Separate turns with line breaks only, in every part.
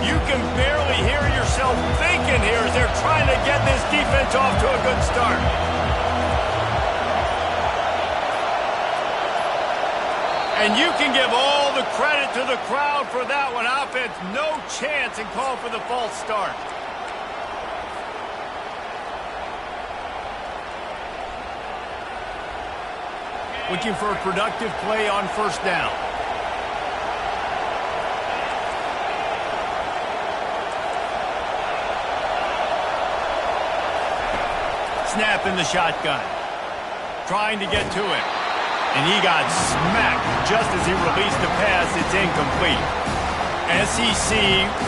You can barely hear yourself thinking here as they're trying to get this defense off to a good start. And you can give all the credit to the crowd for that one. Offense, no chance, and call for the false start. Looking for a productive play on first down. Snap in the shotgun. Trying to get to it. And he got smacked just as he released the pass. It's incomplete. SEC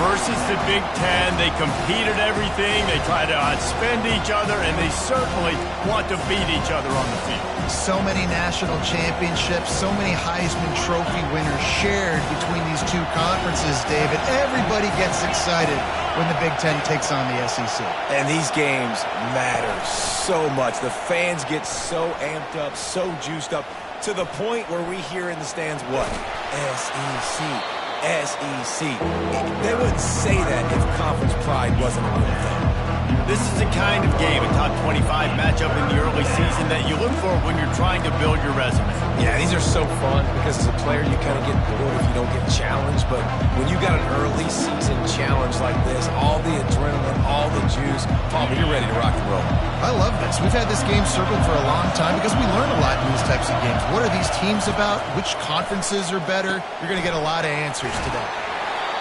versus the Big Ten. They compete at everything. They try to outspend each other, and they certainly want to beat each other on the field.
So many national championships, so many Heisman Trophy winners shared between these two conferences, David. Everybody gets excited when the Big Ten takes on the SEC.
And these games matter so much. The fans get so amped up, so juiced up, to the point where we hear in the stands, what? SEC. SEC. They wouldn't say that if conference pride wasn't a real thing.
This is the kind of game, a top 25 matchup in the early season, that you look for when you're trying to build your resume.
Yeah, these are so fun because as a player you kind of get bored if you don't get challenged, but when you got an early season challenge like this, all the adrenaline, all the juice, Palmer, you're ready to rock and roll.
I love this. We've had this game circled for a long time because we learn a lot in these types of games. What are these teams about? Which conferences are better? You're going to get a lot of answers today.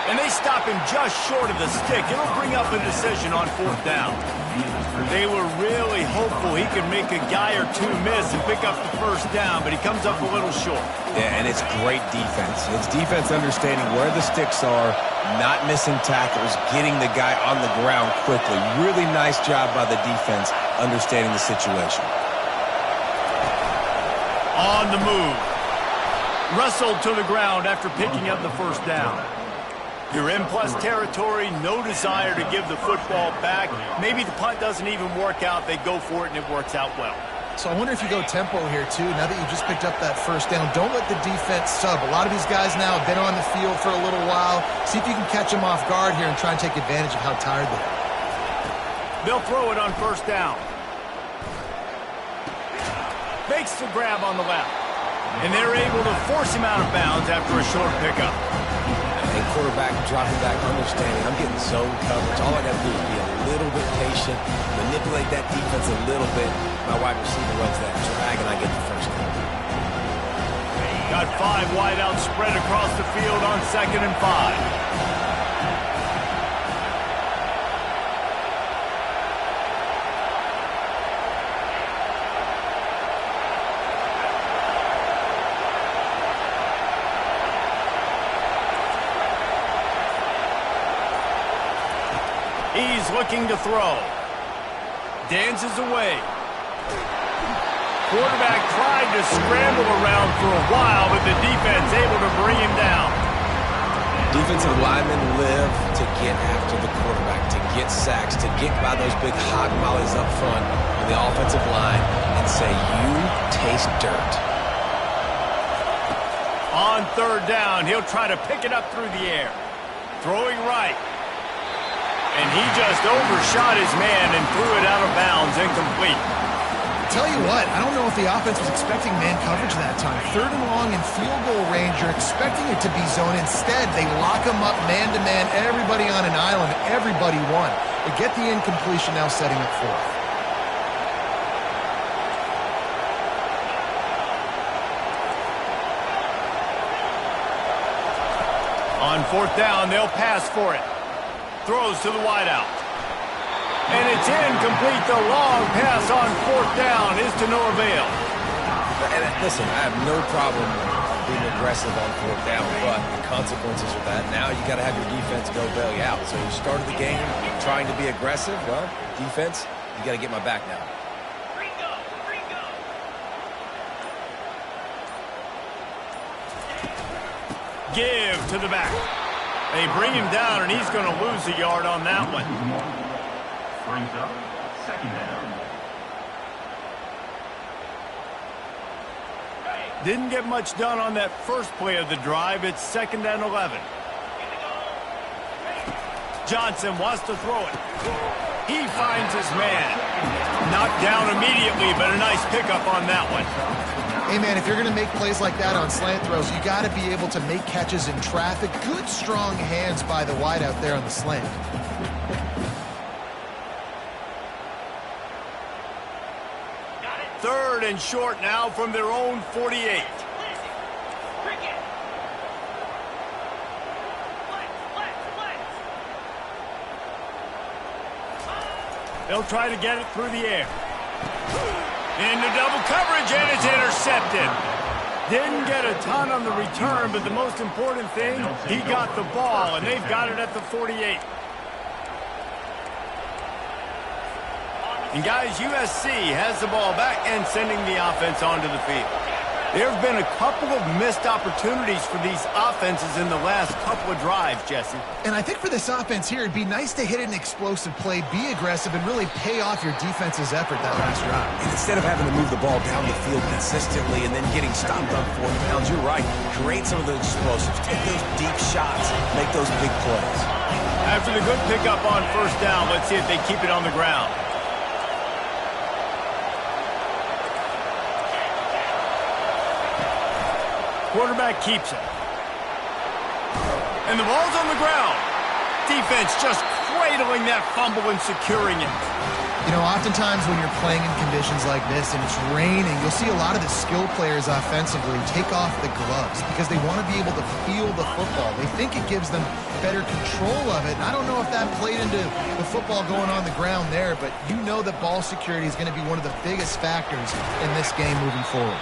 And they stop him just short of the stick. It'll bring up a decision on fourth down. They were really hopeful he could make a guy or two miss and pick up the first down, but he comes up a little short.
Yeah, and it's great defense. It's defense understanding where the sticks are, not missing tackles, getting the guy on the ground quickly. Really nice job by the defense understanding the situation.
On the move. Wrestled to the ground after picking up the first down. You're in plus territory, no desire to give the football back. Maybe the punt doesn't even work out. They go for it, and it works out well.
So I wonder if you go tempo here, too, now that you just picked up that first down. Don't let the defense sub. A lot of these guys now have been on the field for a little while. See if you can catch them off guard here and try and take advantage of how tired they are.
They'll throw it on first down. Makes the grab on the left. And they're able to force him out of bounds after a short pickup.
And quarterback dropping back, understanding I'm getting zone coverage. All I got to do is be a little bit patient, manipulate that defense a little bit. My wide receiver runs that drag, and I get the first down.
Got 5 wideouts spread across the field on 2nd and 5. He's looking to throw. Dances away. Quarterback tried to scramble around for a while, but the defense able to bring him down.
Defensive linemen live to get after the quarterback, to get sacks, to get by those big hog mollies up front on the offensive line and say, you taste dirt.
On 3rd down, he'll try to pick it up through the air. Throwing right. And he just overshot his man and threw it out of bounds, incomplete.
Tell you what, I don't know if the offense was expecting man coverage that time. 3rd and long in field goal range, you're expecting it to be zone. Instead, they lock him up man-to-man, everybody on an island, everybody won. They get the incompletion, now setting up 4th.
On 4th down, they'll pass for it. Throws to the wideout. And it's incomplete. The long pass on 4th down is to no avail.
And listen, I have no problem being aggressive on 4th down, but the consequences of that, now you got to have your defense go bail you out. So you started the game trying to be aggressive. Well, defense, you got to get my back now.
Give to the back. They bring him down, and he's going to lose a yard on that one.
Brings up 2nd down.
Didn't get much done on that first play of the drive. It's 2nd and 11. Johnson wants to throw it. He finds his man. Knocked down immediately, but a nice pickup on that one.
Hey, man, if you're going to make plays like that on slant throws, you got to be able to make catches in traffic. Good, strong hands by the wideout there on the slant.
Third and short now from their own 48. They'll try to get it through the air. Into double coverage, and it's intercepted. Didn't get a ton on the return, but the most important thing, he got the ball, and they've got it at the 48. And guys, USC has the ball back and sending the offense onto the field. There have been a couple of missed opportunities for these offenses in the last couple of drives, Jesse.
And I think for this offense here, it'd be nice to hit an explosive play, be aggressive, and really pay off your defense's effort that last drive.
And instead of having to move the ball down the field consistently and then getting stopped on 4 downs, you're right. Create some of those explosives. Take those deep shots. Make those big plays.
After the good pickup on first down, let's see if they keep it on the ground. Quarterback keeps it. And the ball's on the ground. Defense just cradling that fumble and securing it.
You know, oftentimes when you're playing in conditions like this and it's raining, you'll see a lot of the skill players offensively take off the gloves because they want to be able to feel the football. They think it gives them better control of it. And I don't know if that played into the football going on the ground there, but you know that ball security is going to be one of the biggest factors in this game moving forward.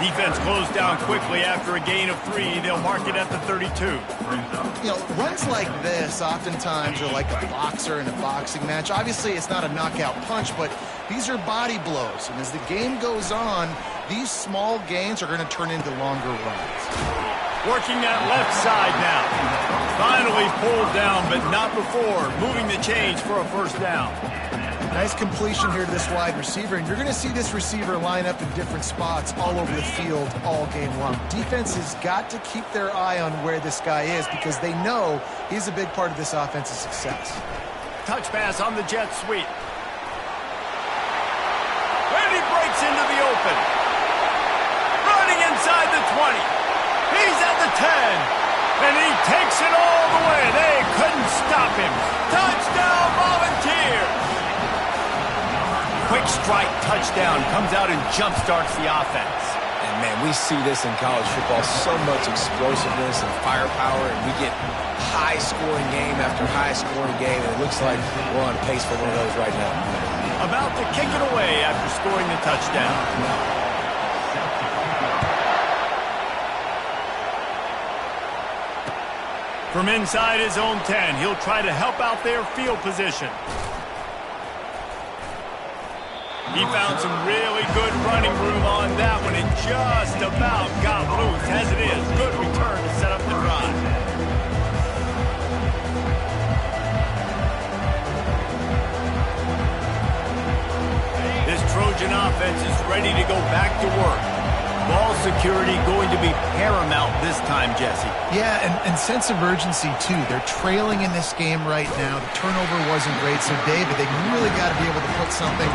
Defense closed down quickly after a gain of 3. They'll mark it at the 32.
You know, runs like this oftentimes are like a boxer in a boxing match. Obviously, it's not a knockout punch, but these are body blows. And as the game goes on, these small gains are going to turn into longer runs.
Working that left side now. Finally pulled down, but not before. Moving the chains for a first down.
Nice completion here to this wide receiver, and you're going to see this receiver line up in different spots all over the field all game long. Defense has got to keep their eye on where this guy is because they know he's a big part of this offense's success.
Touch pass on the jet sweep. And he breaks into the open. Running inside the 20. He's at the 10. And he takes it all the way. They couldn't stop him. Touchdown, Volunteers! Quick strike touchdown comes out and jump-starts the offense.
And, man, we see this in college football, so much explosiveness and firepower, and we get high-scoring game after high-scoring game, and it looks like we're on pace for one of those right now.
About to kick it away after scoring the touchdown. From inside his own 10, he'll try to help out their field position. He found some really good running room on that one and just about got loose. As it is, good return to set up the drive. This Trojan offense is ready to go back to work. Ball security going to be paramount this time, Jesse.
Yeah, and sense of urgency, too. They're trailing in this game right now. The turnover wasn't great, so, David, they really got to be able to put something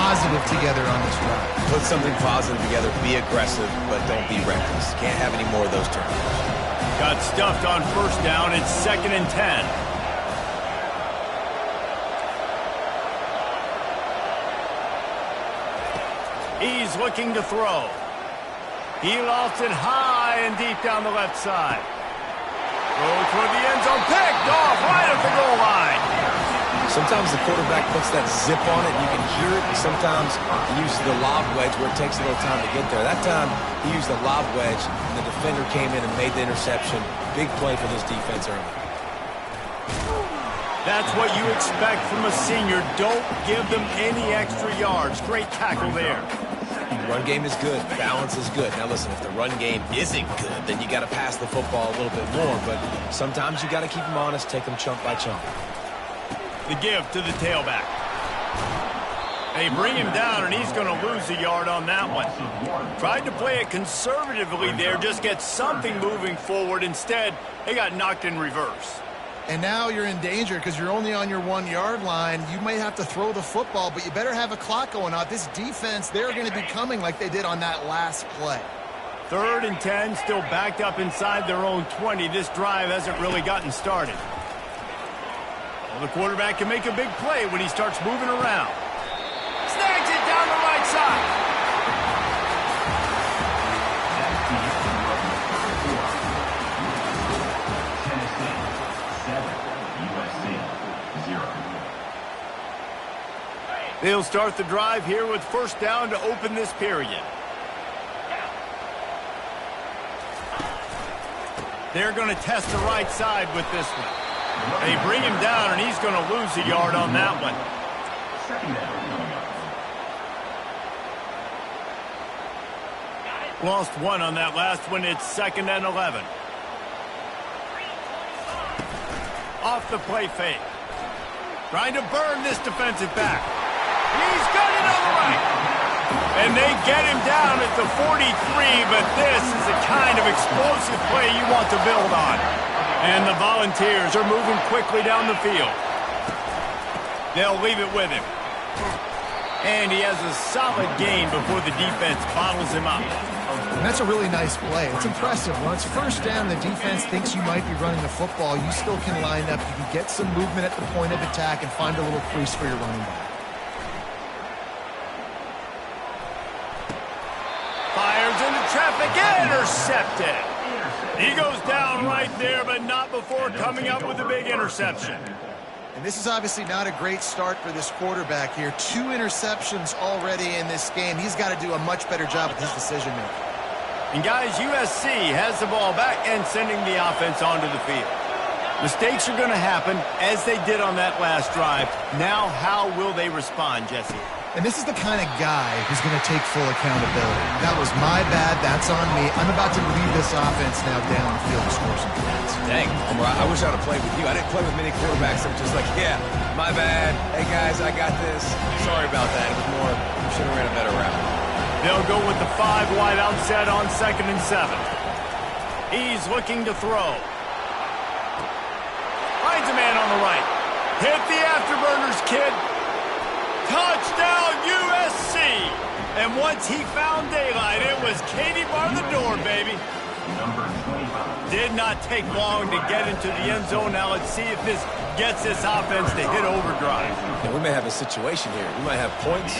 positive together on this drive.
Put something positive together, be aggressive, but don't be reckless. Can't have any more of those turnovers.
Got stuffed on first down. It's 2nd and 10. He's looking to throw. He lost it high and deep down the left side. Throw toward the end zone. Picked off right at the goal line.
Sometimes the quarterback puts that zip on it, and you can hear it. Sometimes he uses the lob wedge where it takes a little time to get there. That time, he used the lob wedge, and the defender came in and made the interception. Big play for this defense early.
That's what you expect from a senior. Don't give them any extra yards. Great tackle there.
Run game is good. Balance is good. Now, listen, if the run game isn't good, then you got to pass the football a little bit more. But sometimes you got to keep them honest, take them chunk by chunk.
The give to the tailback. They bring him down, and he's going to lose a yard on that one. Tried to play it conservatively there, just get something moving forward. Instead, they got knocked in reverse.
And now you're in danger because you're only on your 1-yard line. You may have to throw the football, but you better have a clock going on. This defense, they're going to be coming like they did on that last play.
3rd and 10, still backed up inside their own 20. This drive hasn't really gotten started. Well, the quarterback can make a big play when he starts moving around. Snags it down the right side. They'll start the drive here with 1st down to open this period. They're going to test the right side with this one. They bring him down, and he's going to lose a yard on that one. Lost 1 on that last one. It's 2nd and 11. Off the play fake. Trying to burn this defensive back. He's got it on the right. And they get him down at the 43, but this is the kind of explosive play you want to build on. And the Volunteers are moving quickly down the field. They'll leave it with him. And he has a solid gain before the defense bottles him up.
And that's a really nice play. It's impressive. When it's 1st down, the defense thinks you might be running the football. You still can line up. You can get some movement at the point of attack and find a little crease for your running back.
Fires into traffic, intercepted. He goes down right there, but not before coming up with a big interception.
And this is obviously not a great start for this quarterback here. 2 interceptions already in this game. He's got to do a much better job with his decision-making.
And guys, USC has the ball back and sending the offense onto the field. Mistakes are going to happen, as they did on that last drive. Now, how will they respond, Jesse?
And this is the kind of guy who's going to take full accountability. That was my bad. That's on me. I'm about to lead this offense now down the field to score some points.
Dang, Homer, I wish I'd have played with you. I didn't play with many quarterbacks that were just like, yeah, my bad. Hey, guys, I got this. Sorry about that. It was more, we should have ran a better route.
They'll go with the 5 wide out set on 2nd and 7. He's looking to throw. Finds a man on the right. Hit the afterburners, kid. Touchdown, USC! And once he found daylight, it was Katie bar the door, baby. Did not take long to get into the end zone. Now let's see if this gets this offense to hit overdrive.
Yeah, we may have a situation here. We might have points,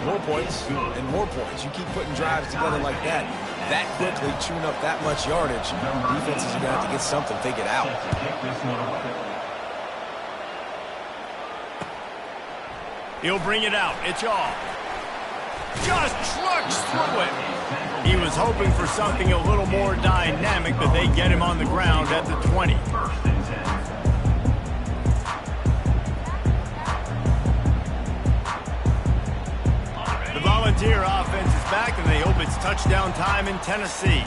more points, and more points. You keep putting drives together like that quickly, chewing up that much yardage, defenses are going to have to get something figured out.
He'll bring it out. It's off. Just trucks through it. He was hoping for something a little more dynamic, but they get him on the ground at the 20. The Volunteer offense is back, and they hope it's touchdown time in Tennessee.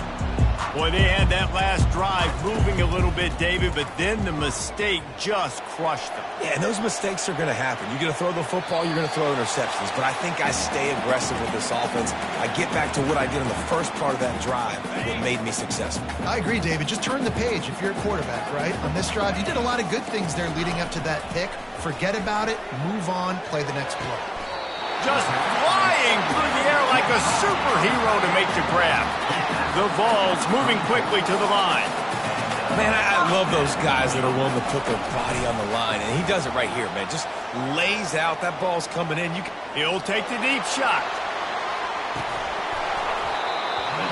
Boy, they had that last drive moving a little bit, David, but then the mistake just crushed them.
Yeah, and those mistakes are going to happen. You're going to throw the football, you're going to throw interceptions, but I think I stay aggressive with this offense. I get back to what I did in the first part of that drive, what made me successful.
I agree, David. Just turn the page if you're a quarterback, right? On this drive, you did a lot of good things there leading up to that pick. Forget about it, move on, play the next play.
Just flying through the air like a superhero to make the grab. The Vols moving quickly to the line.
Man, I love those guys that are willing to put their body on the line, and he does it right here, man. Just lays out. That ball's coming in.
He'll take the deep shot.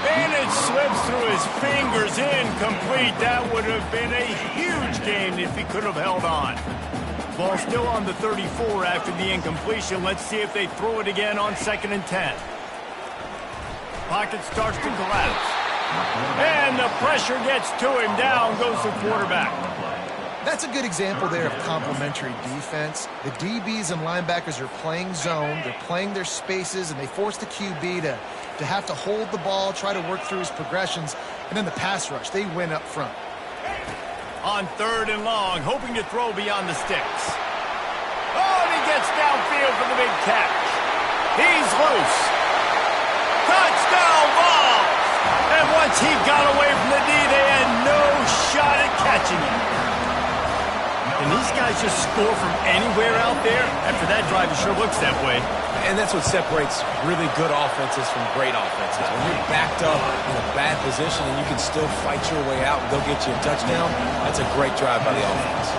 And it slips through his fingers, incomplete. That would have been a huge gain if he could have held on. Ball still on the 34 after the incompletion. Let's see if they throw it again on 2nd and 10. Pocket starts to collapse. And the pressure gets to him. Down goes the quarterback.
That's a good example there of complementary defense. The DBs and linebackers are playing zone. They're playing their spaces, and they force the QB to have to hold the ball, try to work through his progressions. And then the pass rush, they win up front.
On 3rd and long, hoping to throw beyond the sticks. Oh, and he gets downfield for the big catch. He's loose. Touchdown ball! And once he got away from the D, they had no shot at catching him. Can these guys just score from anywhere out there? After that drive, it sure looks that way.
And that's what separates really good offenses from great offenses. When you're backed up in a bad position and you can still fight your way out and go get you a touchdown, that's a great drive by the offense.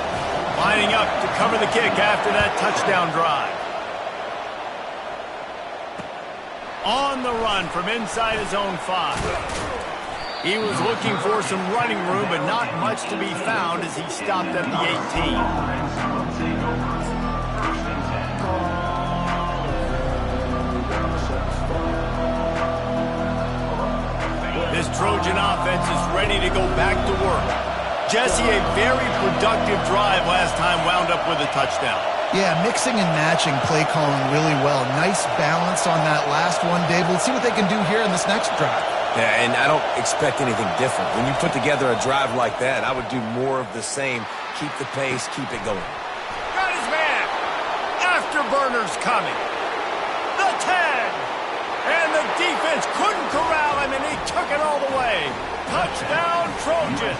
Lining up to cover the kick after that touchdown drive. On the run from inside his own 5. He was looking for some running room, but not much to be found as he stopped at the 18. This Trojan offense is ready to go back to work. Jesse, a very productive drive last time, wound up with a touchdown.
Yeah, mixing and matching play calling really well. Nice balance on that last one, Dave. Let's see what they can do here in this next drive.
Yeah, and I don't expect anything different. When you put together a drive like that, I would do more of the same. Keep the pace, keep it going.
Got his man. Afterburners coming. The 10. And the defense couldn't corral him, and he took it all the way. Touchdown, Trojans.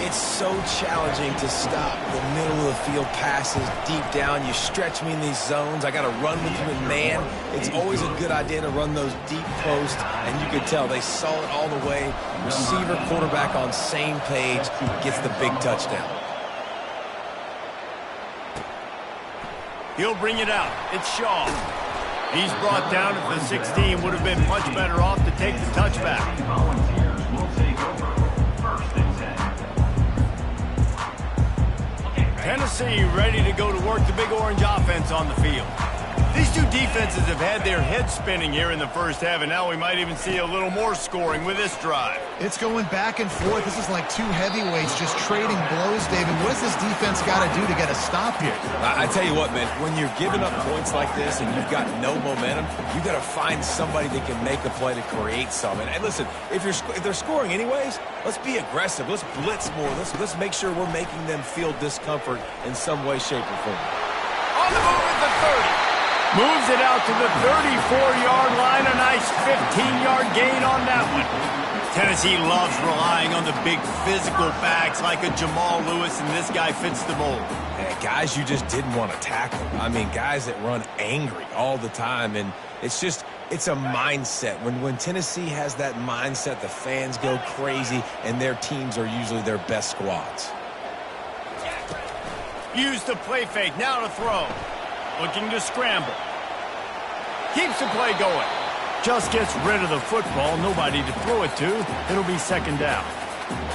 It's so challenging to stop the middle of the field passes deep down. You stretch me in these zones. I got to run with you in man. It's always a good idea to run those deep posts, and you could tell they saw it all the way. Receiver, quarterback on same page, gets the big touchdown.
He'll bring it out. It's Shaw. He's brought down at the 16. Would have been much better off to take the touchback. Tennessee ready to go to work the Big Orange offense on the field. These two defenses have had their heads spinning here in the first half, and now we might even see a little more scoring with this drive.
It's going back and forth. This is like two heavyweights just trading blows, David. What does this defense got to do to get a stop here?
I tell you what, man, when you're giving up points like this and you've got no momentum, you got to find somebody that can make a play to create something. And listen, if they're scoring anyways, let's be aggressive. Let's blitz more. Let's make sure we're making them feel discomfort in some way, shape, or form.
On the move at the 30. Moves it out to the 34-yard line. A nice 15-yard gain on that one. Tennessee loves relying on the big physical backs like a Jamal Lewis, and this guy fits the mold.
Yeah, guys you just didn't want to tackle. I mean, guys that run angry all the time, and it's a mindset. When Tennessee has that mindset, the fans go crazy, and their teams are usually their best squads.
Use the play fake. Now to throw. Looking to scramble. Keeps the play going. Just gets rid of the football. Nobody to throw it to. It'll be second down.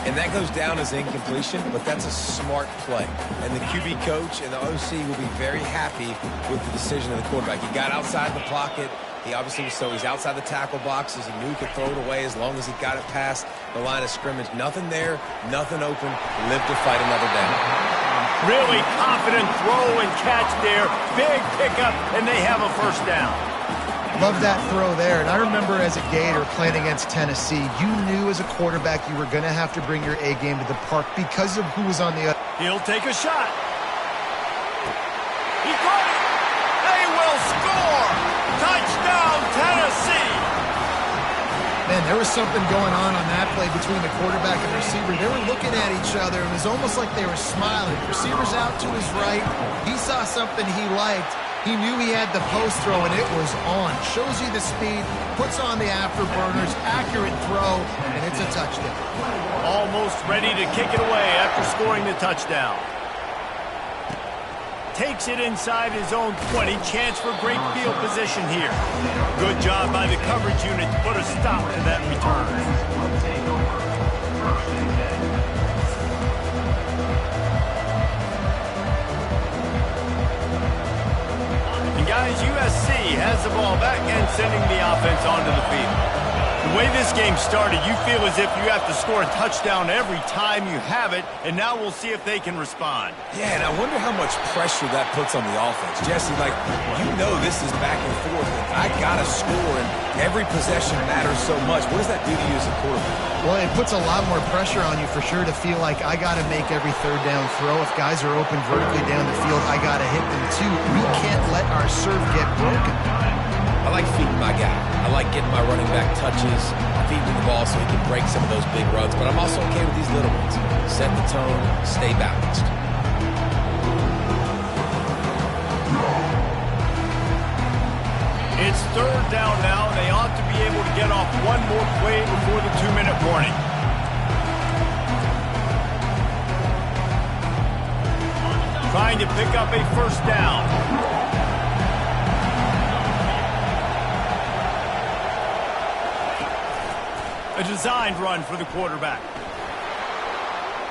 And that goes down as incompletion, but that's a smart play. And the QB coach and the OC will be very happy with the decision of the quarterback. He got outside the pocket. He obviously he's outside the tackle boxes. He knew he could throw it away as long as he got it past the line of scrimmage. Nothing there, nothing open. Live to fight another down.
Really confident throw and catch there. Big pickup, and they have a first down.
Love that throw there. And I remember as a Gator playing against Tennessee, you knew as a quarterback you were going to have to bring your A game to the park because of who was on the other.
He'll take a shot. He caught it. They will score. Touchdown, Tennessee.
Man, there was something going on that play between the quarterback and the receiver. They were looking at each other. It was almost like they were smiling. The receiver's out to his right. He saw something he liked. He knew he had the post throw, and it was on. Shows you the speed, puts on the afterburners, accurate throw, and it's a touchdown.
Almost ready to kick it away after scoring the touchdown. Takes it inside his own 20. Chance for great field position here. Good job by the coverage unit to put a stop to that return. And guys, USC has the ball back and sending the offense onto the field. The way this game started, you feel as if you have to score a touchdown every time you have it, and now we'll see if they can respond.
Yeah, and I wonder how much pressure that puts on the offense. Jesse, this is back and forth. I got to score, and every possession matters so much. What does that do to you as a quarterback?
Well, it puts a lot more pressure on you for sure to feel like I got to make every third down throw. If guys are open vertically down the field, I got to hit them too. We can't let our serve get broken.
I like feeding my guy. I like getting my running back touches, feeding him the ball so he can break some of those big runs, but I'm also okay with these little ones. Set the tone, stay balanced.
It's third down now, and they ought to be able to get off one more play before the 2-minute warning. Trying to pick up a first down. A designed run for the quarterback.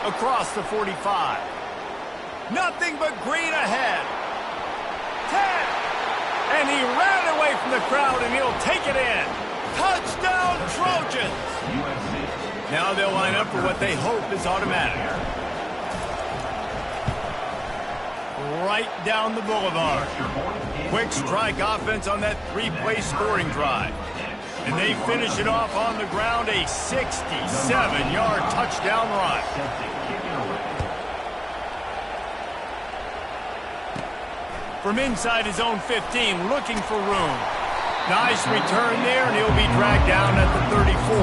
Across the 45. Nothing but green ahead. 10. And he ran away from the crowd, and he'll take it in. Touchdown, Trojans! Now they'll line up for what they hope is automatic. Right down the boulevard. Quick strike offense on that 3-play scoring drive. And they finish it off on the ground, a 67-yard touchdown run. From inside his own 15, looking for room. Nice return there, and he'll be dragged down at the 34.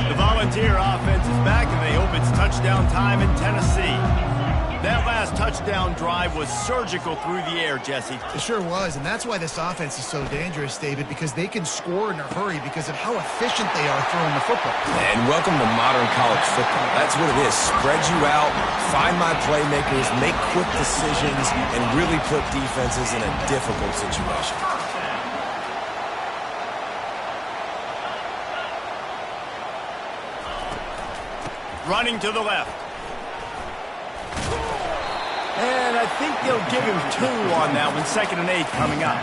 The Volunteer offense is back, and they hope it's touchdown time in Tennessee. That last touchdown drive was surgical through the air, Jesse.
It sure was, and that's why this offense is so dangerous, David, because they can score in a hurry because of how efficient they are throwing the football.
And welcome to modern college football. That's what it is. Spread you out, find my playmakers, make quick decisions, and really put defenses in a difficult situation.
Running to the left. And I think they'll give him 2 on that one. 2nd and 8 coming up.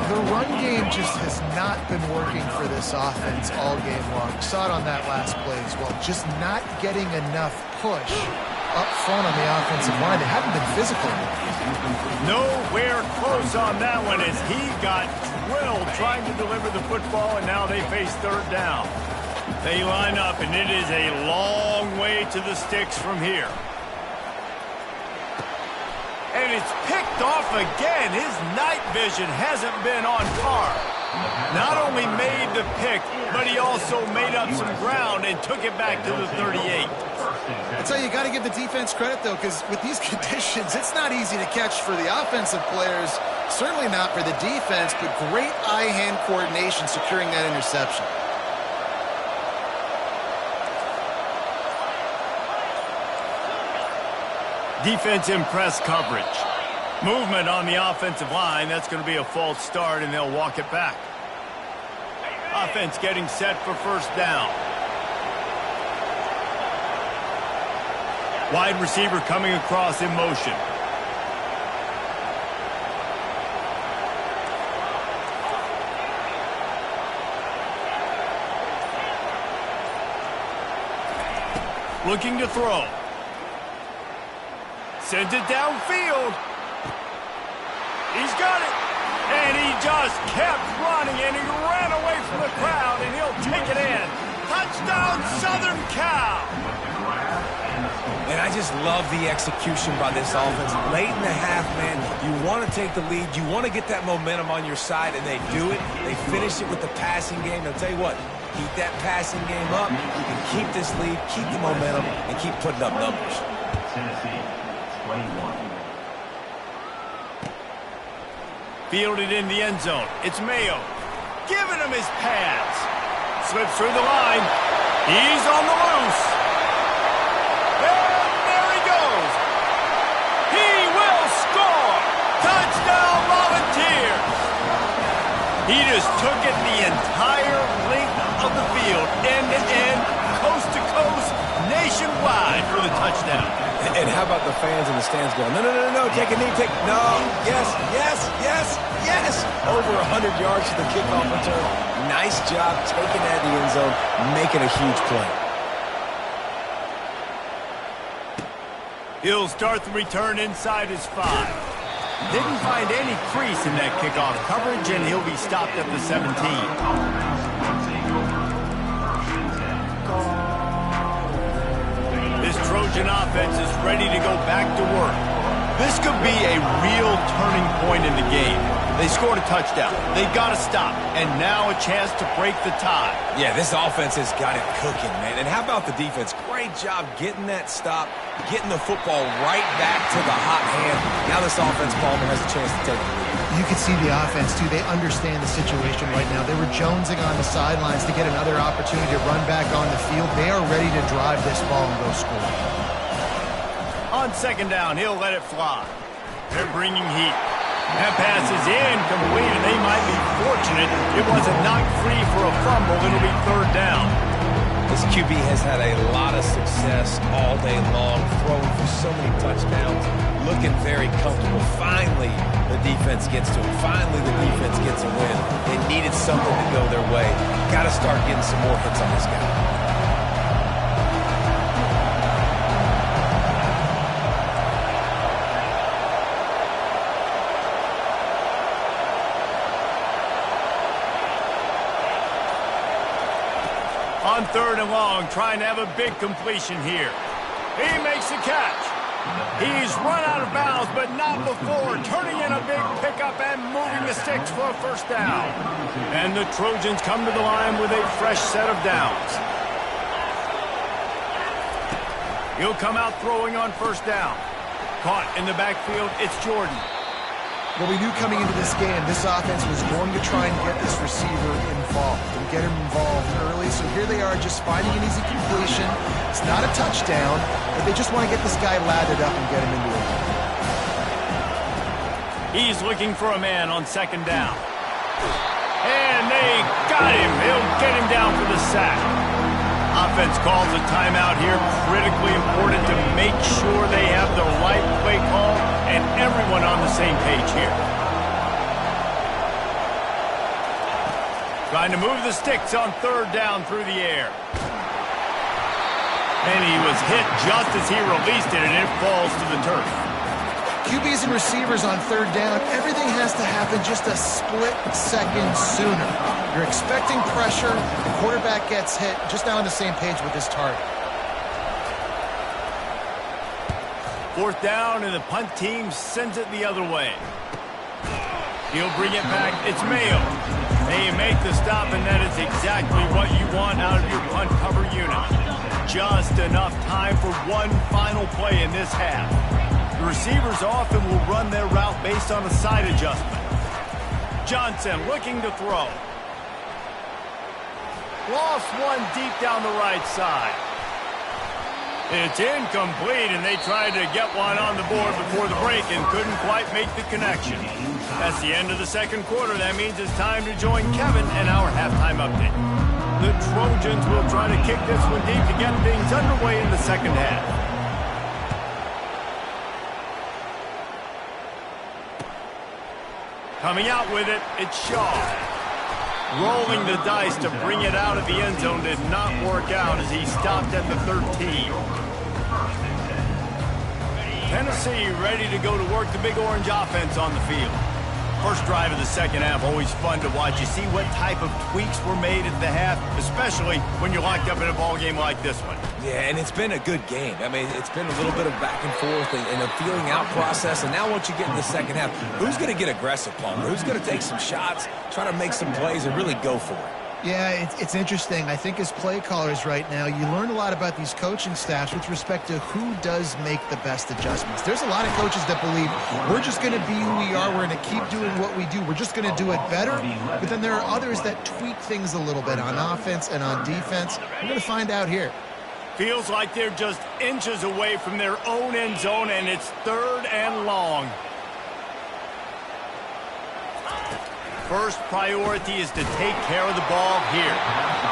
The run game just has not been working for this offense all game long. We saw it on that last play as well. Just not getting enough push up front on the offensive line. They haven't been physical.
Nowhere close on that one as he got drilled trying to deliver the football, and now they face third down. They line up, and it is a long way to the sticks from here. And it's picked off again. His night vision hasn't been on par. Not only made the pick, but he also made up some ground and took it back to the 38.
I tell you, you got to give the defense credit, though, because with these conditions, it's not easy to catch for the offensive players. Certainly not for the defense, but great eye-hand coordination securing that interception.
Defense in press coverage. Movement on the offensive line. That's going to be a false start, and they'll walk it back. Offense getting set for first down. Wide receiver coming across in motion. Looking to throw. Sends it downfield. He's got it. And he just kept running, and he ran away from the crowd, and he'll take it in. Touchdown, Southern Cal.
And I just love the execution by this offense. Late in the half, man, you want to take the lead. You want to get that momentum on your side, and they do it. They finish it with the passing game. I'll tell you what, keep that passing game up. You can keep this lead, keep the momentum, and keep putting up numbers.
Tennessee, 21.
Fielded in the end zone. It's Mayo. Giving him his pads. Slips through the line. He's on the loose. And there he goes. He will score. Touchdown, Volunteers. He just took it the entire length of the field, end to end, coast to coast, nationwide for the touchdown.
And how about the fans in the stands going, no, no, no, no, take a knee, no, yes, yes, yes, yes. Over 100 yards to the kickoff return. Nice job taking that in the end zone, making a huge play.
He'll start the return inside his 5. Didn't find any crease in that kickoff coverage, and he'll be stopped at the 17. This Trojan offense is ready to go back to work. This could be a real turning point in the game. They scored a touchdown. They got to stop. And now a chance to break the tie.
Yeah, this offense has got it cooking, man. And how about the defense? Great job getting that stop, getting the football right back to the hot hand. Now this offense, Palmer, has a chance to take the lead.
You can see the offense, too. They understand the situation right now. They were jonesing on the sidelines to get another opportunity to run back on the field. They are ready to drive this ball and go score.
On second down, he'll let it fly. They're bringing heat. That pass is incomplete, and they might be fortunate it wasn't knocked free for a fumble. It'll be third down.
This QB has had a lot of success all day long, throwing for so many touchdowns, looking very comfortable. Finally, the defense gets to him. Finally, the defense gets a win. They needed something to go their way. Got to start getting some more hits on this guy.
On third and long, trying to have a big completion here. He makes the catch. He's run out of bounds, but not before turning in a big pickup and moving the sticks for a first down. And the Trojans come to the line with a fresh set of downs. He'll come out throwing on first down. Caught in the backfield, it's Jordan.
Well, we knew coming into this game, this offense was going to try and get this receiver involved and get him involved early. So here they are just finding an easy completion. It's not a touchdown, but they just want to get this guy lathered up and get him into it.
He's looking for a man on second down. And they got him. They'll get him down for the sack. Offense calls a timeout here. Critically important to make sure they have the right play call and everyone on the same page here. Trying to move the sticks on third down through the air. And he was hit just as he released it, and it falls to the turf.
QBs and receivers on third down, everything has to happen just a split second sooner. You're expecting pressure, the quarterback gets hit, just not on the same page with his target.
Fourth down, and the punt team sends it the other way. He'll bring it back. It's Mayo. They make the stop, and that is exactly what you want out of your punt cover unit. Just enough time for one final play in this half. The receivers often will run their route based on a side adjustment. Johnson looking to throw. Lost one deep down the right side. It's incomplete, and they tried to get one on the board before the break and couldn't quite make the connection. That's the end of the second quarter. That means it's time to join Kevin and our halftime update. The Trojans will try to kick this one deep to get things underway in the second half. Coming out with it, it's Shaw. Rolling the dice to bring it out of the end zone did not work out as he stopped at the 13. Tennessee ready to go to work the Big Orange offense on the field. First drive of the second half, always fun to watch. You see what type of tweaks were made at the half, especially when you're locked up in a ball game like this one.
Yeah, and it's been a good game. I mean, it's been a little bit of back and forth and a feeling out process. And now once you get in the second half, who's going to get aggressive, Palmer? Who's going to take some shots, try to make some plays, and really go for it?
Yeah, it's interesting. I think as play callers right now, you learn a lot about these coaching staffs with respect to who does make the best adjustments. There's a lot of coaches that believe we're just going to be who we are. We're going to keep doing what we do. We're just going to do it better. But then there are others that tweak things a little bit on offense and on defense. We're going to find out here.
Feels like they're just inches away from their own end zone, and it's third and long. First priority is to take care of the ball here.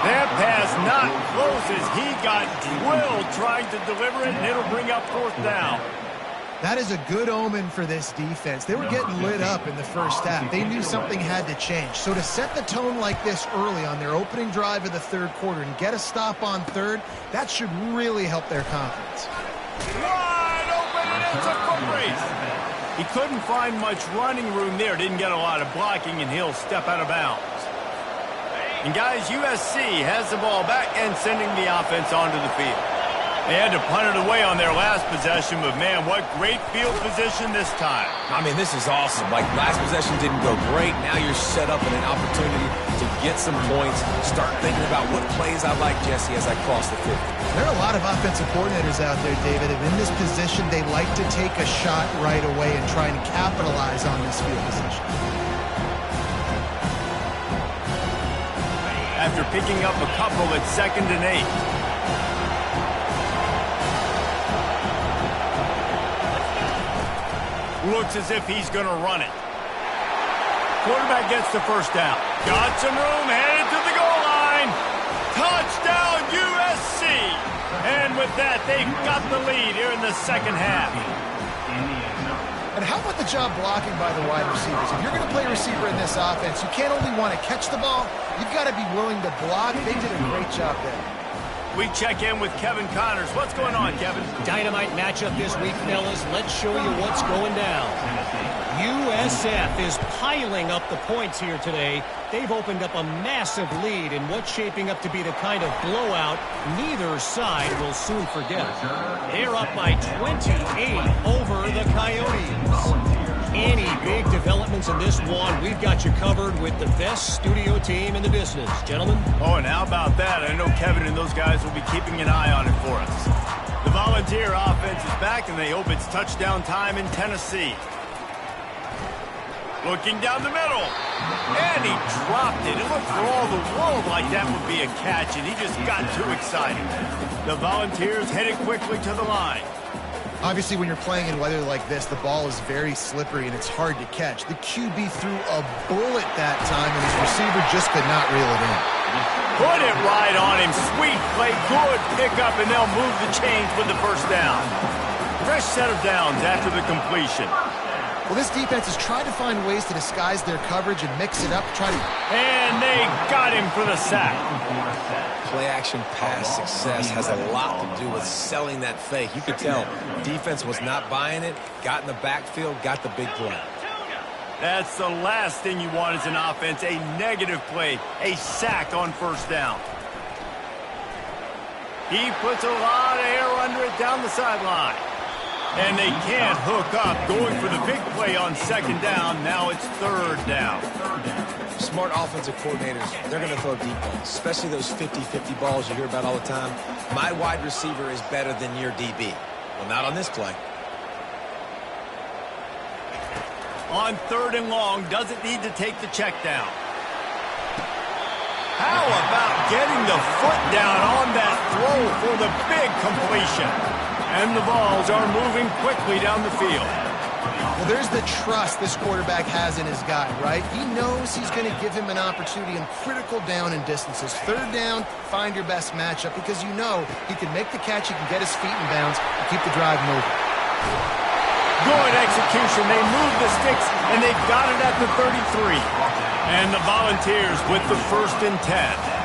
That pass not close as he got drilled trying to deliver it, and it'll bring up fourth down.
That is a good omen for this defense. They were getting lit up in the first half. They knew something had to change. So to set the tone like this early on their opening drive of the third quarter and get a stop on third, that should really help their confidence.
Wide open, and it's a foot race. He couldn't find much running room there. Didn't get a lot of blocking, and he'll step out of bounds. And guys, USC has the ball back and sending the offense onto the field. They had to punt it away on their last possession, but man, what great field position this time.
I mean, this is awesome. Like, last possession didn't go great. Now you're set up in an opportunity to get some points. Start thinking about what plays I like, Jesse, as I cross the 50.
There are a lot of offensive coordinators out there, David, and in this position, they like to take a shot right away and try and capitalize on this field position.
After picking up a couple at 2nd and 8. Looks as if he's going to run it. Quarterback gets the first down. Got some room, headed to the goal line. Touchdown, USC. And with that, they've got the lead here in the second half.
And how about the job blocking by the wide receivers? If you're going to play receiver in this offense, you can't only want to catch the ball, you've got to be willing to block. They did a great job there.
We check in with Kevin Connors. What's going on, Kevin?
Dynamite matchup this week, fellas. Let's show you what's going down. USF is piling up the points here today. They've opened up a massive lead in what's shaping up to be the kind of blowout neither side will soon forget. They're up by 28 over the Coyotes. Any big developments in this one, we've got you covered with the best studio team in the business. Gentlemen?
Oh, and how about that? I know Kevin and those guys will be keeping an eye on it for us. The Volunteer offense is back, and they hope it's touchdown time in Tennessee. Looking down the middle. And he dropped it. It looked for all the world like that would be a catch, and he just got too excited. The Volunteers headed quickly to the line.
Obviously, when you're playing in weather like this, the ball is very slippery and it's hard to catch. The QB threw a bullet that time, and his receiver just could not reel it in.
Put it right on him. Sweet play, good pickup, and they'll move the chains with the first down. Fresh set of downs after the completion.
Well, this defense has tried to find ways to disguise their coverage and mix it up to try to...
And they got him for the sack.
Play-action pass success has a lot to do with selling that fake. You could tell defense was not buying it, got in the backfield, got the big play.
That's the last thing you want as an offense, a negative play, a sack on first down. He puts a lot of air under it down the sideline. And they can't hook up, going for the big play on second down. Now it's third down.
Smart offensive coordinators, they're going to throw deep balls, especially those 50-50 balls you hear about all the time. My wide receiver is better than your DB. Well, not on this play.
On third and long, doesn't need to take the check down. How about getting the foot down on that throw for the big completion? And the balls are moving quickly down the field.
Well, there's the trust this quarterback has in his guy, right? He knows he's going to give him an opportunity in critical down and distances. Third down, find your best matchup because you know he can make the catch, he can get his feet in bounds, and keep the drive moving.
Good execution. They move the sticks, and they've got it at the 33. And the Volunteers with the 1st and 10.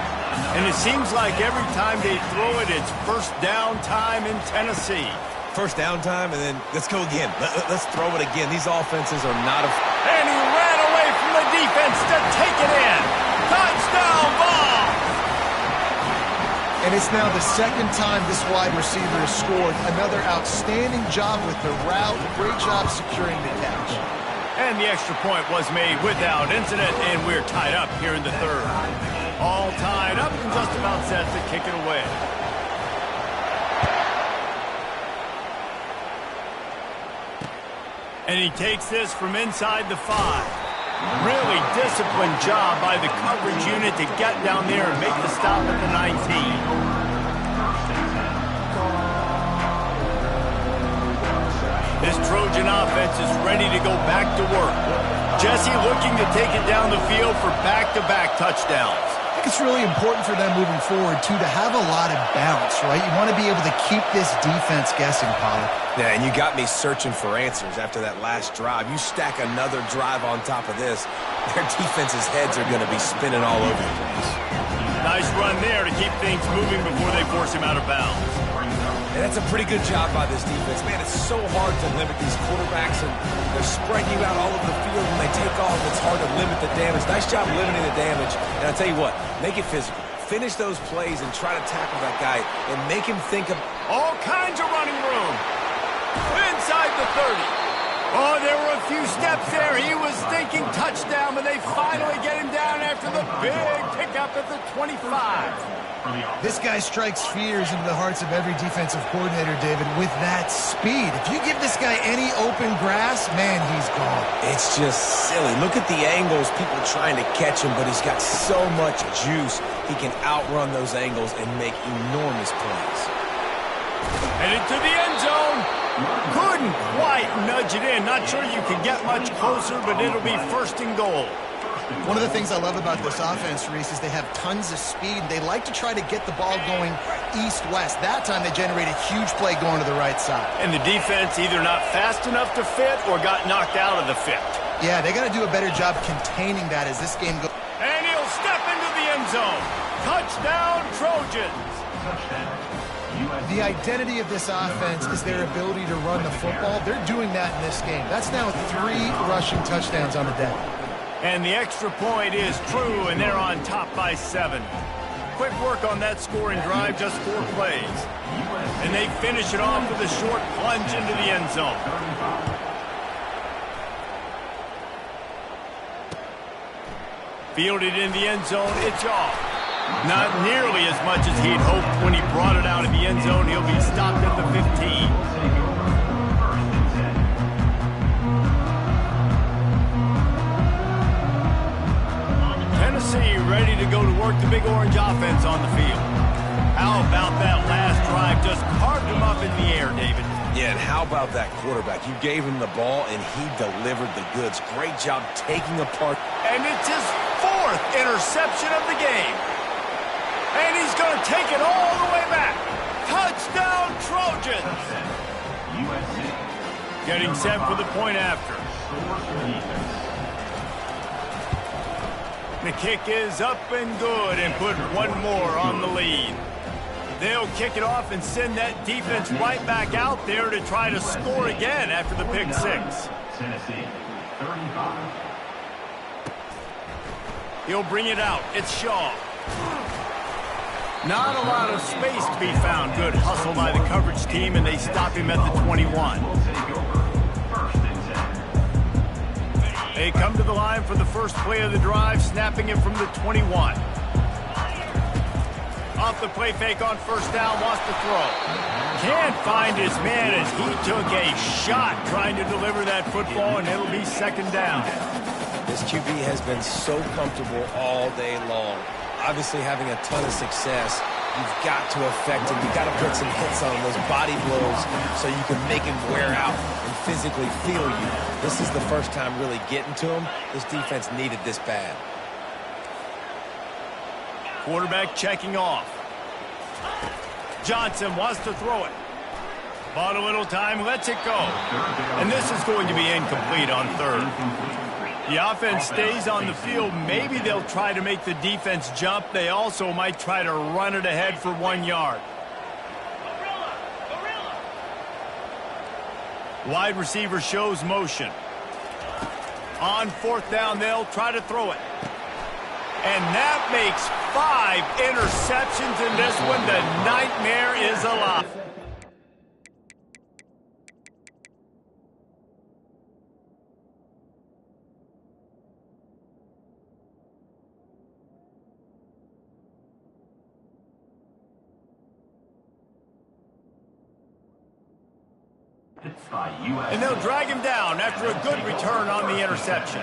And it seems like every time they throw it, it's first down time in Tennessee.
First down time, and then let's go again. Let's throw it again. These offenses are not...
And he ran away from the defense to take it in. Touchdown ball!
And it's now the second time this wide receiver has scored. Another outstanding job with the route. Great job securing the catch.
And the extra point was made without incident, and we're tied up here in the third. All tied up and just about set to kick it away. And he takes this from inside the 5. Really disciplined job by the coverage unit to get down there and make the stop at the 19. This Trojan offense is ready to go back to work. Jesse looking to take it down the field for back-to-back touchdowns.
I think it's really important for them moving forward, too, to have a lot of bounce, right? You want to be able to keep this defense guessing, Pollard.
Yeah, and you got me searching for answers after that last drive. You stack another drive on top of this, their defense's heads are going to be spinning all over the place.
Nice run there to keep things moving before they force him out of bounds.
And that's a pretty good job by this defense. Man, it's so hard to limit these quarterbacks, and they're spreading you out all over the field. When they take off, it's hard to limit the damage. Nice job limiting the damage. And I'll tell you what, make it physical. finish those plays and try to tackle that guy and make him think of
All kinds of running room. Inside the 30. Oh, there were a few steps there. He was thinking touchdown, but they finally get him down after the big pickup at the 25.
This guy strikes fears into the hearts of every defensive coordinator, David, with that speed. If you give this guy any open grass, man, he's gone.
It's just silly. Look at the angles, people trying to catch him, but he's got so much juice. He can outrun those angles and make enormous plays.
Headed to the end zone. Couldn't quite nudge it in. Not sure you can get much closer, but it'll be first and goal.
One of the things I love about this offense, Reese, is they have tons of speed. They like to try to get the ball going east-west. That time they generate a huge play going to the right side.
And the defense either not fast enough to fit or got knocked out of the fit.
Yeah, they got to do a better job containing that as this game goes.
And he'll step into the end zone. Touchdown, Trojans.
The identity of this offense is their ability to run the football. They're doing that in this game. That's now 3 rushing touchdowns on the day.
And the extra point is true, and they're on top by 7. Quick work on that scoring drive, just 4 plays. And they finish it off with a short plunge into the end zone. Fielded in the end zone, it's off. Not nearly as much as he'd hoped when he brought it out of the end zone. He'll be stopped at the 15. Tennessee ready to go to work the Big Orange offense on the field. How about that last drive? Just carved him up in the air, David.
Yeah, and how about that quarterback? You gave him the ball, and he delivered the goods. Great job taking apart.
And it's his 4th interception of the game. And he's going to take it all the way back. Touchdown, Trojans. Getting set for the point after. The kick is up and good and put one more on the lead. They'll kick it off and send that defense right back out there to try to score again after the pick 6.
Tennessee, 35.
He'll bring it out. It's Shaw. Not a lot of space to be found. Good hustle by the coverage team, and they stop him at the 21. They come to the line for the first play of the drive, snapping it from the 21. Off the play fake on first down, wants to throw. Can't find his man as he took a shot trying to deliver that football, and it'll be second down.
This QB has been so comfortable all day long. Obviously having a ton of success. You've got to affect him. You've got to put some hits on him, those body blows, so you can make him wear out and physically feel you. This is the first time really getting to him. This defense needed this bad.
Quarterback checking off. Johnson wants to throw it. Bought a little time, lets it go. And this is going to be incomplete on 3rd. The offense stays on the field. Maybe they'll try to make the defense jump. They also might try to run it ahead for 1 yard. Wide receiver shows motion. On 4th down, they'll try to throw it. And that makes 5 interceptions in this one. The nightmare is alive. And they'll drag him down after a good return on the interception.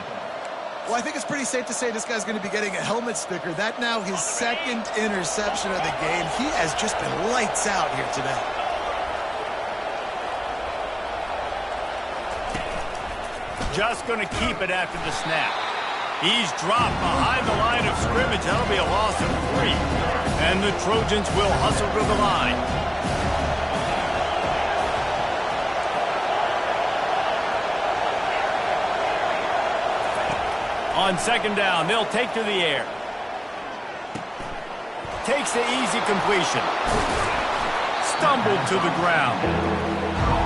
Well, I think it's pretty safe to say this guy's going to be getting a helmet sticker. That now his 2nd interception of the game. He has just been lights out here today.
Just going to keep it after the snap. He's dropped behind the line of scrimmage. That'll be a loss of 3. And the Trojans will hustle to the line. On 2nd down, they'll take to the air. Takes the easy completion. Stumbled to the ground.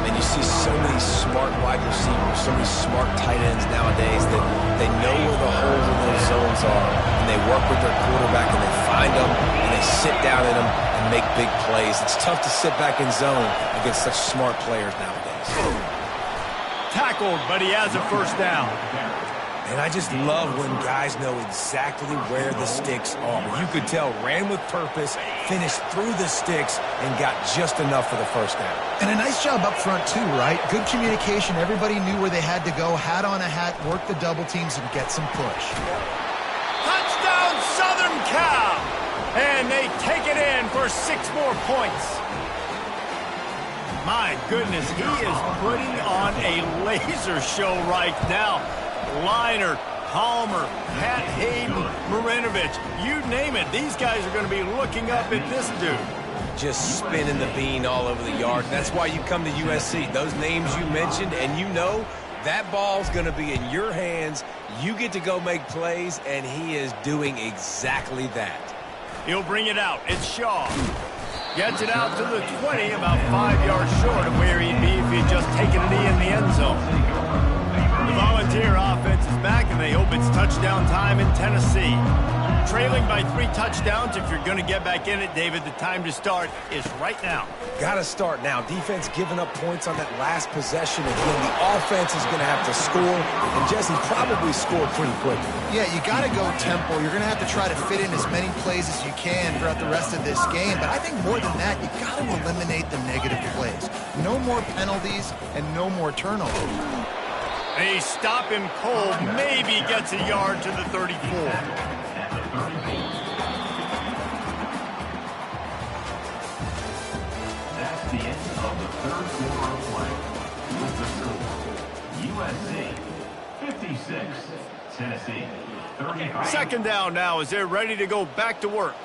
And you see so many smart wide receivers, so many smart tight ends nowadays that they know where the holes in those zones are, and they work with their quarterback, and they find them, and they sit down in them and make big plays. It's tough to sit back in zone against such smart players nowadays.
Tackled, but he has a first down.
And I just love when guys know exactly where the sticks are. You could tell, ran with purpose, finished through the sticks, and got just enough for the first down.
And a nice job up front, too, right? Good communication. Everybody knew where they had to go, hat on a hat, work the double teams, and get some push.
Touchdown, Southern Cal! And they take it in for 6 more points. My goodness, he is putting on a laser show right now. Liner, Palmer, Pat Hayden, Marinovich, you name it. These guys are going to be looking up at this dude.
Just spinning the bean all over the yard. That's why you come to USC. Those names you mentioned, and you know that ball's going to be in your hands. You get to go make plays, and he is doing exactly that.
He'll bring it out. It's Shaw. Gets it out to the 20, about 5 yards short of where he'd be if he'd just taken it in the end zone. The Volunteer offense is back, and they hope it's touchdown time in Tennessee. Trailing by 3 touchdowns, if you're going to get back in it, David, the time to start is right now.
Got to start now. Defense giving up points on that last possession. Again, the offense is going to have to score, and Jesse probably score pretty quickly.
Yeah, you got to go tempo. You're going to have to try to fit in as many plays as you can throughout the rest of this game. But I think more than that, you got to eliminate the negative plays. No more penalties and no more turnovers.
They stop him cold, maybe gets a yard to the 34.
That's the end of the third quarter of play. With the score, USC 56, Tennessee 35.
Second down now as they're ready to go back to work.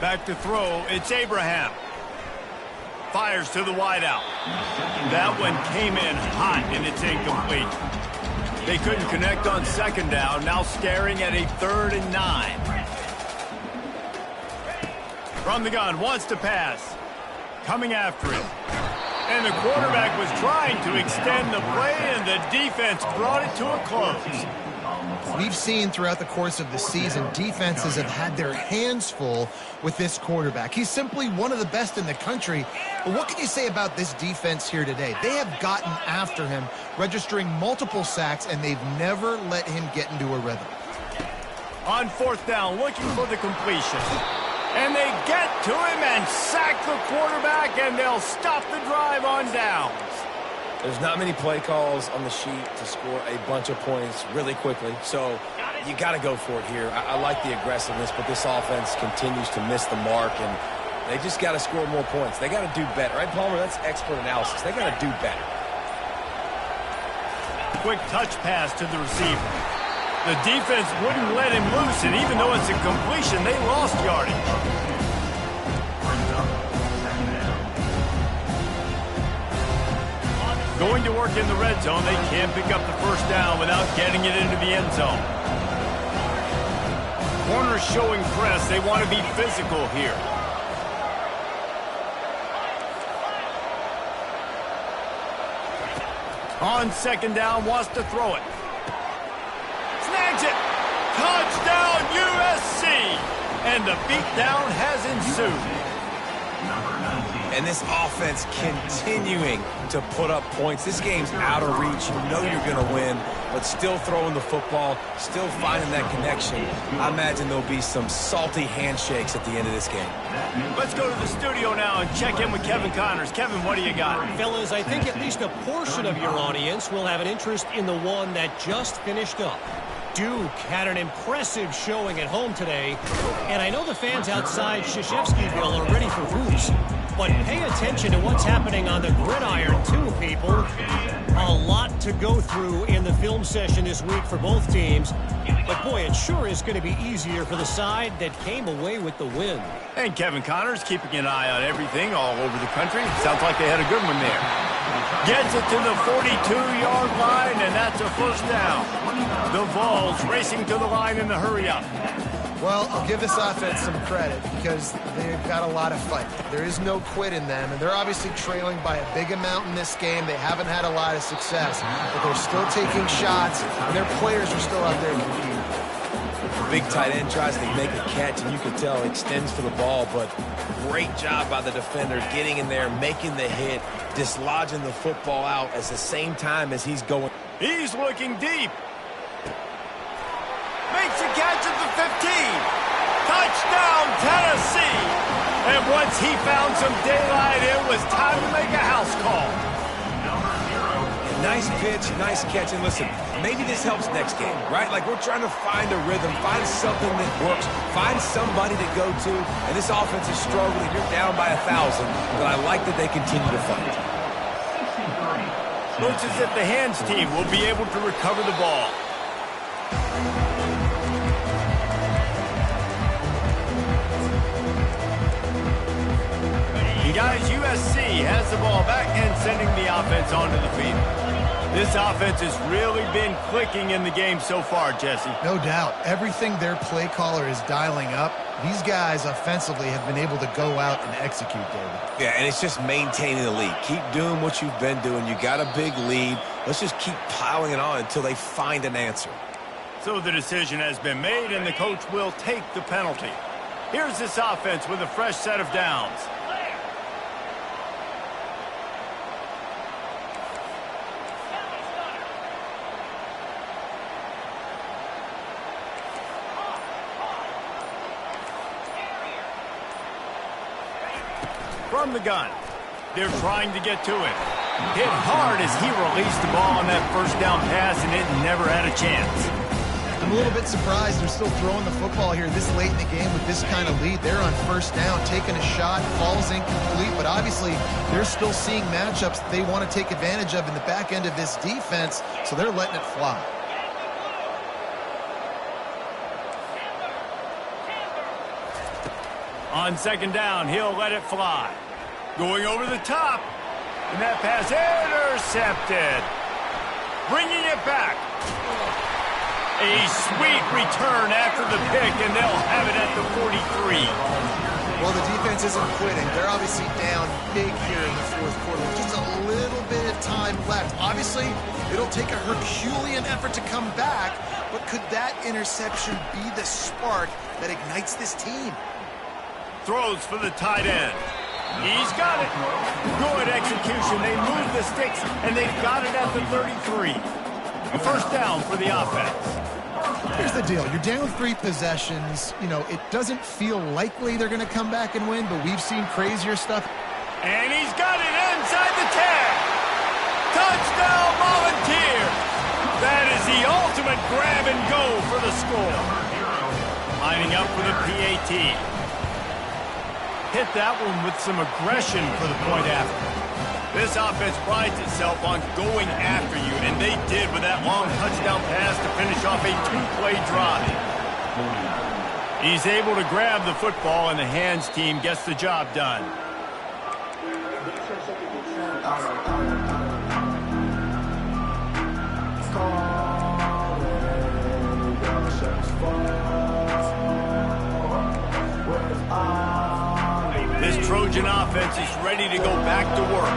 Back to throw, it's Abraham. Fires to the wideout. That one came in hot, and it's incomplete. They couldn't connect on second down, now staring at a 3rd and 9. From the gun, wants to pass. Coming after it. And the quarterback was trying to extend the play, and the defense brought it to a close.
We've seen throughout the course of the season, defenses have had their hands full with this quarterback. He's simply one of the best in the country. But what can you say about this defense here today? They have gotten after him, registering multiple sacks, and they've never let him get into a rhythm.
On 4th down, looking for the completion. And they get to him and sack the quarterback, and they'll stop the drive on downs.
There's not many play calls on the sheet to score a bunch of points really quickly, so you got to go for it here. I like the aggressiveness, but this offense continues to miss the mark, and they just got to score more points. They got to do better. Right, Palmer? That's expert analysis. They got to do better.
Quick touch pass to the receiver. The defense wouldn't let him loose, and even though it's a completion, they lost yardage. Going to work in the red zone, they can't pick up the first down without getting it into the end zone. Corners showing press. They want to be physical here. On 2nd down, wants to throw it. Snags it. Touchdown, USC. And the beatdown has ensued.
And this offense continuing to put up points. This game's out of reach. You know you're going to win, but still throwing the football, still finding that connection. I imagine there'll be some salty handshakes at the end of this game.
Let's go to the studio now and check in with Kevin Connors. Kevin, what do you got?
Fellas, I think at least a portion of your audience will have an interest in the one that just finished up. Duke had an impressive showing at home today, and I know the fans outside Krzyzewskiville are ready for hoops. But pay attention to what's happening on the gridiron, too, people. A lot to go through in the film session this week for both teams. But, boy, it sure is going to be easier for the side that came away with the win.
And Kevin Connors keeping an eye on everything all over the country. Sounds like they had a good one there. Gets it to the 42-yard line, and that's a first down. The Vols racing to the line in the hurry-up.
Well, I'll give this offense some credit because they've got a lot of fight. There is no quit in them, and they're obviously trailing by a big amount in this game. They haven't had a lot of success, but they're still taking shots, and their players are still out there competing.
big tight end tries to make a catch, and you can tell he extends for the ball, but great job by the defender getting in there, making the hit, dislodging the football out at the same time as he's going.
He's looking deep. Makes a catch at the 15. Touchdown, Tennessee. And once he found some daylight, it was time to make a house call.
Nice pitch, nice catch. And listen, maybe this helps next game, right? Like, we're trying to find a rhythm, find something that works, find somebody to go to. And this offense is struggling. You're down by 1,000, but I like that they continue to fight.
Looks as if the hands team will be able to recover the ball. And guys, USC has the ball back and sending the offense onto the field. This offense has really been clicking in the game so far, Jesse.
No doubt. Everything their play caller is dialing up, these guys offensively have been able to go out and execute, David.
Yeah, and it's just maintaining the lead. Keep doing what you've been doing. You got a big lead. Let's just keep piling it on until they find an answer.
So the decision has been made, and the coach will take the penalty. Here's this offense with a fresh set of downs. From the gun. They're trying to get to it. Hit hard as he released the ball on that first down pass, and it never had a chance.
I'm a little bit surprised they're still throwing the football here this late in the game with this kind of lead. They're on first down, taking a shot, falls incomplete, but obviously they're still seeing matchups that they want to take advantage of in the back end of this defense, so they're letting it fly.
On second down, he'll let it fly. Going over the top. And that pass intercepted. Bringing it back. A sweet return after the pick, and they'll have it at the 43.
Well, the defense isn't quitting. They're obviously down big here in the fourth quarter with just a little bit of time left. Obviously, it'll take a Herculean effort to come back, but could that interception be the spark that ignites this team?
Throws for the tight end. He's got it. Good execution. They move the sticks, and they've got it at the 33. A first down for the offense.
Here's the deal. You're down 3 possessions. You know, it doesn't feel likely they're going to come back and win, but we've seen crazier stuff.
And he's got it inside the 10. Touchdown, Volunteers. That is the ultimate grab and go for the score. Lining up for the PAT. Hit that one with some aggression for the point after. This offense prides itself on going after you, and they did with that long touchdown pass to finish off a 2-play drive. He's able to grab the football, and the hands team gets the job done. This Trojan offense is ready to go back to work.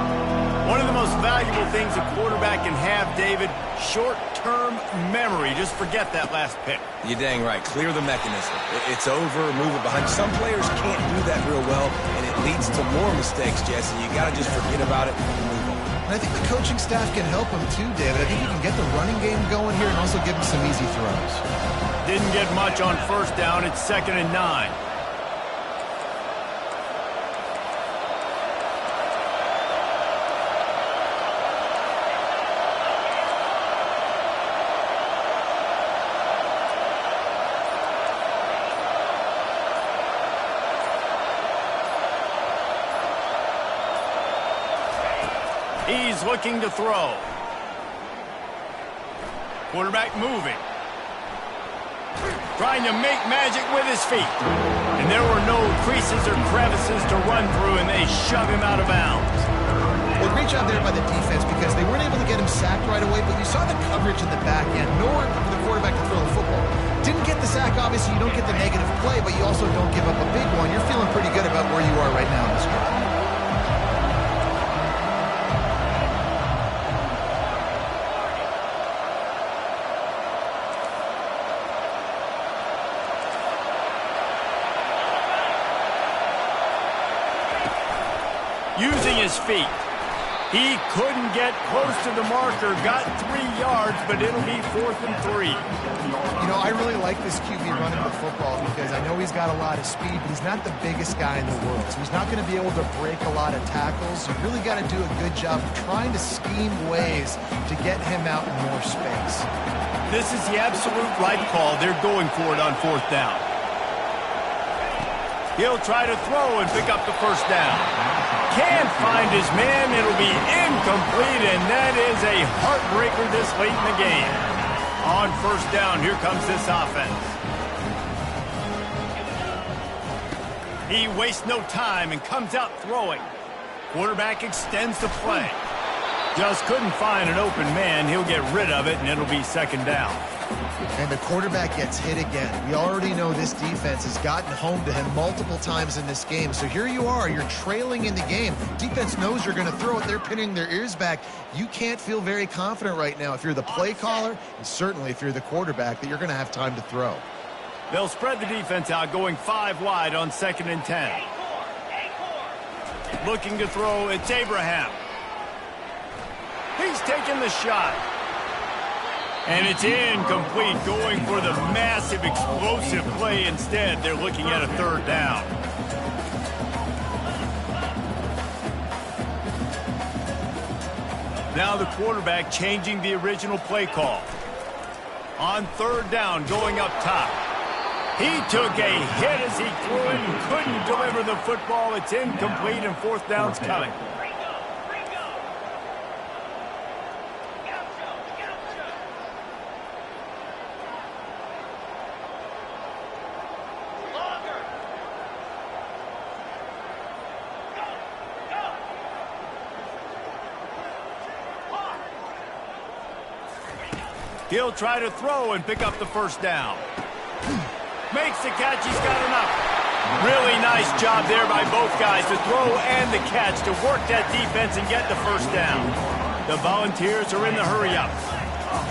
One of the most valuable things a quarterback can have, David, short-term memory. Just forget that last pick.
You're dang right. Clear the mechanism. It's over, move it behind. Some players can't do that real well, and it leads to more mistakes, Jesse. You got to just forget about it and move on.
And I think the coaching staff can help him too, David. I think he can get the running game going here and also give him some easy throws.
Didn't get much on first down. It's 2nd and 9. He's looking to throw. Quarterback moving. Trying to make magic with his feet. And there were no creases or crevices to run through, and they shove him out of bounds.
Well, great job there by the defense because they weren't able to get him sacked right away, but you saw the coverage in the back end. Nowhere for the quarterback to throw the football. Didn't get the sack, obviously. You don't get the negative play, but you also don't give up a big one. You're feeling pretty good about where you are right now in this game.
using his feet. He couldn't get close to the marker, got 3 yards, but it'll be 4th and 3.
You know, I really like this QB running the football because I know he's got a lot of speed, but he's not the biggest guy in the world. So he's not going to be able to break a lot of tackles. You really got to do a good job of trying to scheme ways to get him out in more space.
This is the absolute right call. They're going for it on 4th down. He'll try to throw and pick up the 1st down. Can't find his man. It'll be incomplete, and that is a heartbreaker this late in the game. On 1st down, here comes this offense. He wastes no time and comes out throwing. Quarterback extends the play. Just couldn't find an open man. He'll get rid of it, and it'll be 2nd down.
And the quarterback gets hit again. We already know this defense has gotten home to him multiple times in this game. So here you are. You're trailing in the game. Defense knows you're going to throw it. They're pinning their ears back. You can't feel very confident right now if you're the play caller, and certainly if you're the quarterback, that you're going to have time to throw.
They'll spread the defense out, going 5 wide on 2nd and 10. Looking to throw, it's Abraham. He's taking the shot. And it's incomplete, going for the massive, explosive play instead. They're looking at a 3rd down. Now the quarterback changing the original play call. On 3rd down, going up top. He took a hit as he threw it and couldn't deliver the football. It's incomplete, and 4th down's coming. He'll try to throw and pick up the 1st down. Makes the catch. He's got enough. Really nice job there by both guys to throw and the catch to work that defense and get the 1st down. The Volunteers are in the hurry-up.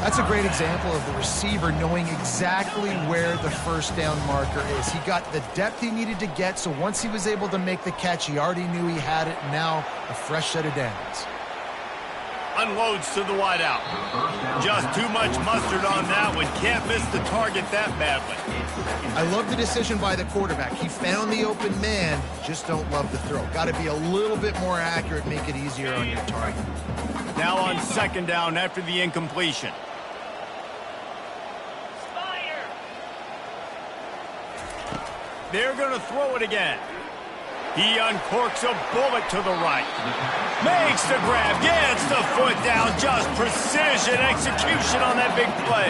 That's a great example of the receiver knowing exactly where the 1st down marker is. He got the depth he needed to get, so once he was able to make the catch, he already knew he had it. Now a fresh set of downs.
Unloads to the wideout. Just too much mustard on that one. Can't miss the target that badly.
I love the decision by the quarterback. He found the open man, just don't love the throw. Got to be a little bit more accurate, make it easier on your target.
Now on 2nd down after the incompletion. They're going to throw it again. He uncorks a bullet to the right. Makes the grab, gets the foot down. Just precision execution on that big play.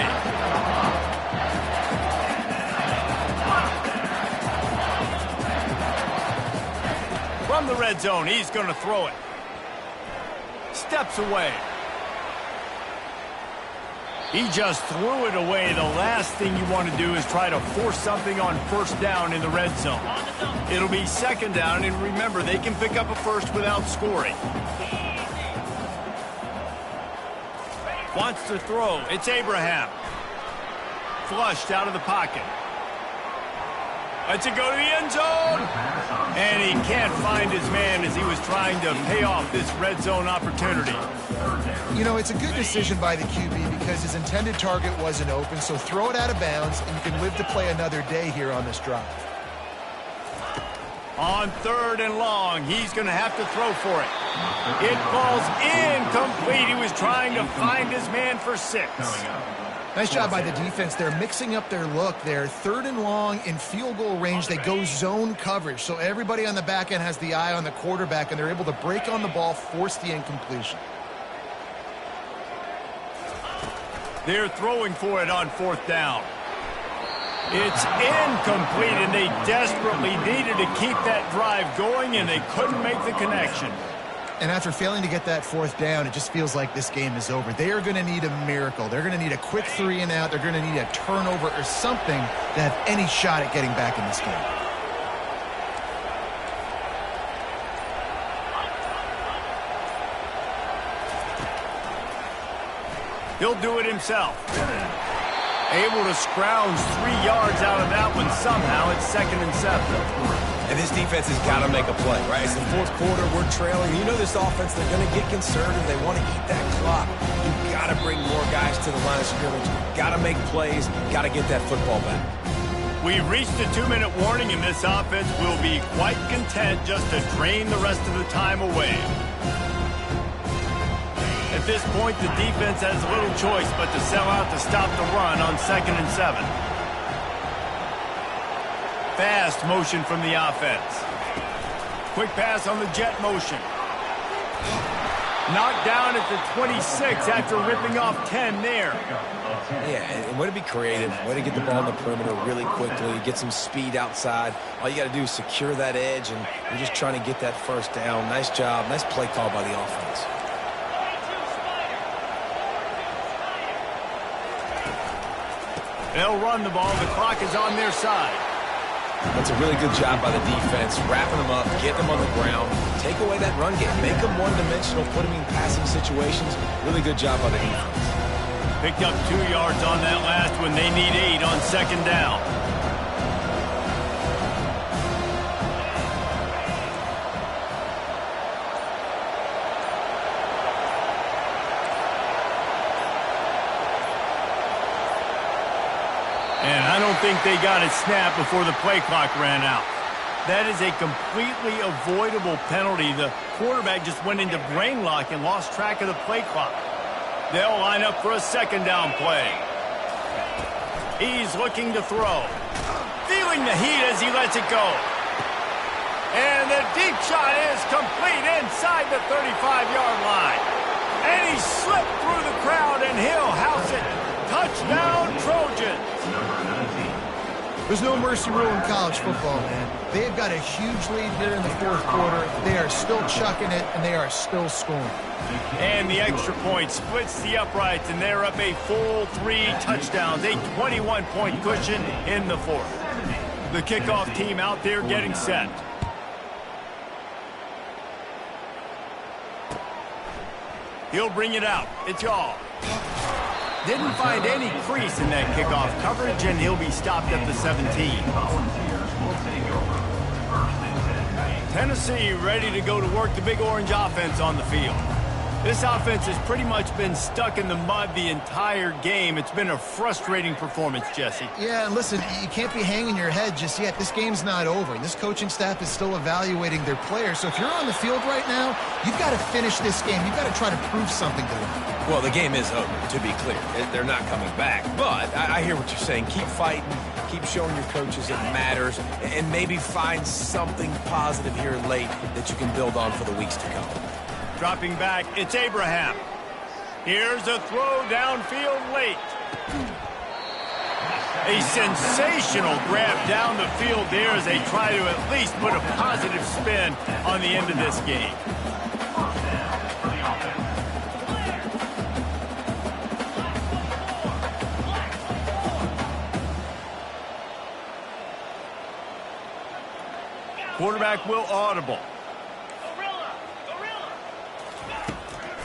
From the red zone, he's going to throw it. Steps away. He just threw it away. The last thing you want to do is try to force something on 1st down in the red zone. It'll be 2nd down, and remember, they can pick up a 1st without scoring. Wants to throw. It's Abraham. Flushed out of the pocket. Lets it go to the end zone. And he can't find his man as he was trying to pay off this red zone opportunity.
You know, it's a good decision by the QB because his intended target wasn't open, so throw it out of bounds, and you can live to play another day here on this drive.
On 3rd and long, he's going to have to throw for it. It falls incomplete. He was trying to find his man for 6.
Nice job by the defense. They're mixing up their look. They're 3rd and long in field goal range. They go zone coverage, so everybody on the back end has the eye on the quarterback, and they're able to break on the ball, force the incompletion.
They're throwing for it on 4th down. It's incomplete, and they desperately needed to keep that drive going, and they couldn't make the connection.
And after failing to get that 4th down, it just feels like this game is over. They are going to need a miracle. They're going to need a quick 3 and out. They're going to need a turnover or something to have any shot at getting back in this game.
He'll do it himself. Able to scrounge 3 yards out of that one somehow. It's 2nd and 7.
And this defense has got to make a play, right? It's the fourth quarter. We're trailing. You know this offense, they're going to get conservative. They want to eat that clock. You've got to bring more guys to the line of scrimmage. Got to make plays. Got to get that football back.
We've reached the 2-minute warning, and this offense will be quite content just to drain the rest of the time away. At this point, the defense has little choice but to sell out to stop the run on 2nd and 7. Fast motion from the offense. Quick pass on the jet motion. Knocked down at the 26 after ripping off 10 there.
Yeah, and way to be creative, way to get the ball in the perimeter really quickly, get some speed outside. All you got to do is secure that edge, and you're just trying to get that first down. Nice job, nice play call by the offense.
They'll run the ball. The clock is on their side.
That's a really good job by the defense, wrapping them up, getting them on the ground, take away that run game, make them one-dimensional, put them in passing situations. Really good job by the defense.
Picked up 2 yards on that last one. They need 8 on 2nd down. And I don't think they got it snapped before the play clock ran out. That is a completely avoidable penalty. The quarterback just went into brain lock and lost track of the play clock. They'll line up for a 2nd down play. He's looking to throw. Feeling the heat as he lets it go. And the deep shot is complete inside the 35-yard line. And he slipped through the crowd, and he'll house it. Touchdown, Trojans.
There's no mercy rule in college football, man. They've got a huge lead here in the fourth quarter. They are still chucking it, and they are still scoring.
And the extra point splits the uprights, and they're up a full 3 touchdowns, a 21-point cushion in the fourth. The kickoff team out there getting set. He'll bring it out. It's all. Didn't find any crease in that kickoff coverage, and he'll be stopped at the 17. Tennessee ready to go to work the Big Orange offense on the field. This offense has pretty much been stuck in the mud the entire game. It's been a frustrating performance, Jesse.
Yeah, and listen, you can't be hanging your head just yet. This game's not over. This coaching staff is still evaluating their players. So if you're on the field right now, you've got to finish this game. You've got to try to prove something to them.
Well, the game is over, to be clear. They're not coming back. But I hear what you're saying. Keep fighting. Keep showing your coaches it matters. And maybe find something positive here late that you can build on for the weeks to come.
Dropping back, it's Abraham. Here's a throw downfield late. A sensational grab down the field there as they try to at least put a positive spin on the end of this game. Quarterback will audible.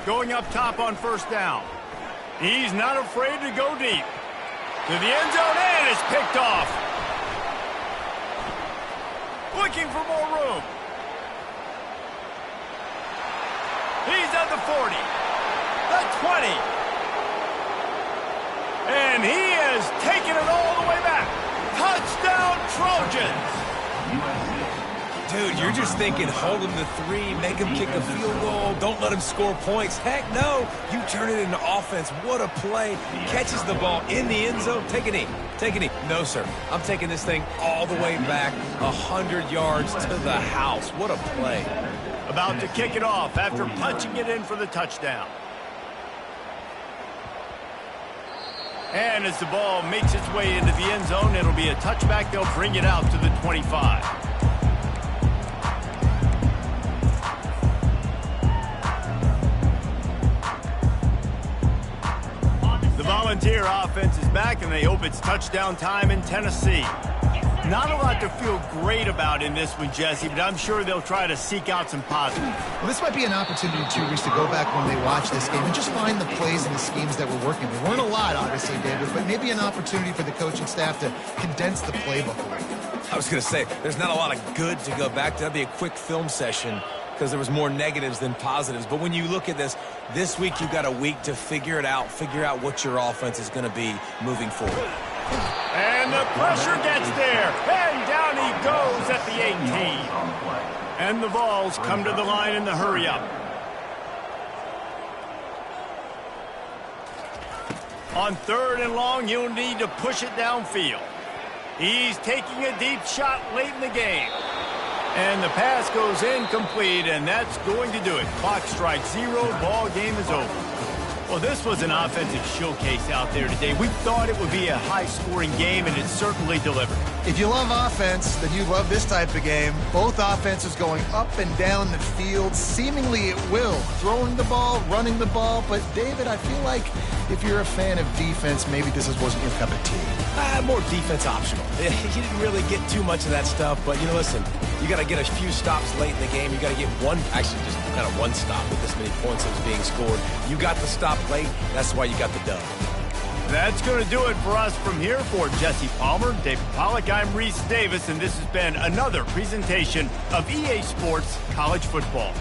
Going up top on 1st down. He's not afraid to go deep. To the end zone, and it's picked off. Looking for more room. He's at the 40. The 20. And he is taking it all the way back. Touchdown, Trojans.
Dude, you're just thinking, hold him to 3, make him kick a field goal, don't let him score points. Heck no, you turn it into offense. What a play. Catches the ball in the end zone. Take a knee. Take a knee. No, sir. I'm taking this thing all the way back 100 yards to the house. What a play.
About to kick it off after punching it in for the touchdown. And as the ball makes its way into the end zone, it'll be a touchback. They'll bring it out to the 25. Volunteer offense is back, and they hope it's touchdown time in Tennessee. Not a lot to feel great about in this one, Jesse, but I'm sure they'll try to seek out some positive.
Well, this might be an opportunity, too, Reese, to go back when they watch this game and just find the plays and the schemes that were working. There weren't a lot, obviously, David, but maybe an opportunity for the coaching staff to condense the playbook a little.
I was going to say, there's not a lot of good to go back to. That'd be a quick film session because there was more negatives than positives. But when you look at this week you've got a week to figure it out, figure out what your offense is going to be moving forward.
And the pressure gets there. And down he goes at the 18. And the Vols come to the line in the hurry-up. On 3rd and long, you'll need to push it downfield. He's taking a deep shot late in the game. And the pass goes incomplete, and that's going to do it. Clock strikes 0, ball game is over. Well, this was an offensive showcase out there today. We thought it would be a high-scoring game, and it certainly delivered.
If you love offense, then you love this type of game. Both offenses going up and down the field, seemingly at will. Throwing the ball, running the ball. But, David, I feel like if you're a fan of defense, maybe this wasn't your cup of tea.
More defense optional. He didn't really get too much of that stuff, but, listen, you got to get a few stops late in the game. You got to get actually just kind of one stop with this many points that was being scored. You got the stop late. That's why you got the dub.
That's going to do it for us from here. For Jesse Palmer, David Pollack, I'm Reese Davis, and this has been another presentation of EA Sports College Football.